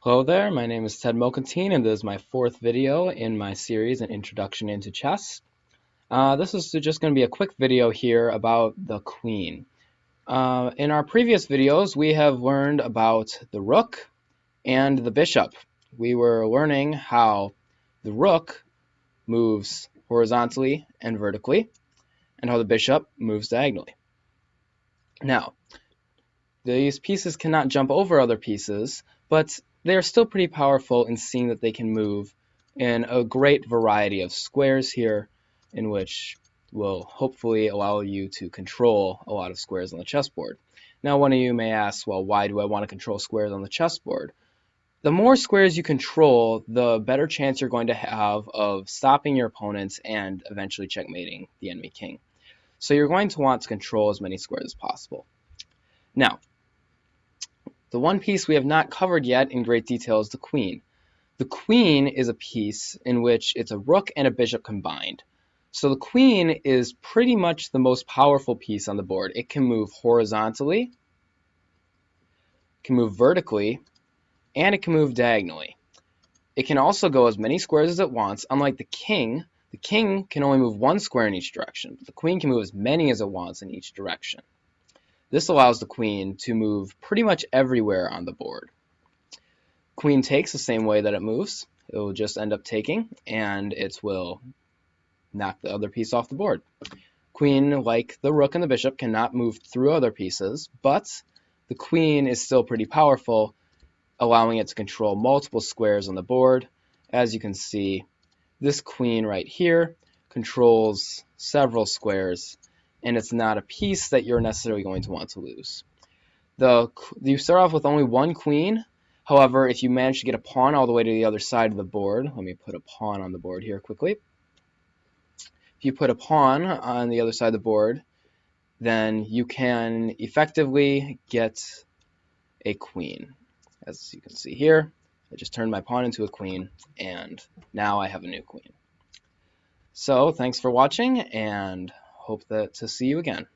Hello there, my name is Ted Mokantine, and this is my fourth video in my series, An Introduction into Chess. This is just going to be a quick video here about the queen. In our previous videos, we have learned about the rook and the bishop. We were learning how the rook moves horizontally and vertically, and how the bishop moves diagonally. Now, these pieces cannot jump over other pieces, but they are still pretty powerful in seeing that they can move in a great variety of squares here, in which will hopefully allow you to control a lot of squares on the chessboard. Now, one of you may ask, well, why do I want to control squares on the chessboard? The more squares you control, the better chance you're going to have of stopping your opponents and eventually checkmating the enemy king. So you're going to want to control as many squares as possible. Now, the one piece we have not covered yet in great detail is the queen. The queen is a piece in which it's a rook and a bishop combined. So the queen is pretty much the most powerful piece on the board. It can move horizontally, can move vertically, and it can move diagonally. It can also go as many squares as it wants. Unlike the king can only move one square in each direction, but the queen can move as many as it wants in each direction. This allows the queen to move pretty much everywhere on the board. Queen takes the same way that it moves. It will just end up taking, and it will knock the other piece off the board. Queen, like the rook and the bishop, cannot move through other pieces, but the queen is still pretty powerful, allowing it to control multiple squares on the board. As you can see, this queen right here controls several squares, and it's not a piece that you're necessarily going to want to lose. You start off with only one queen. However, if you manage to get a pawn all the way to the other side of the board, let me put a pawn on the board here quickly. If you put a pawn on the other side of the board, then you can effectively get a queen. As you can see here, I just turned my pawn into a queen, and now I have a new queen. So, thanks for watching, and hope to see you again.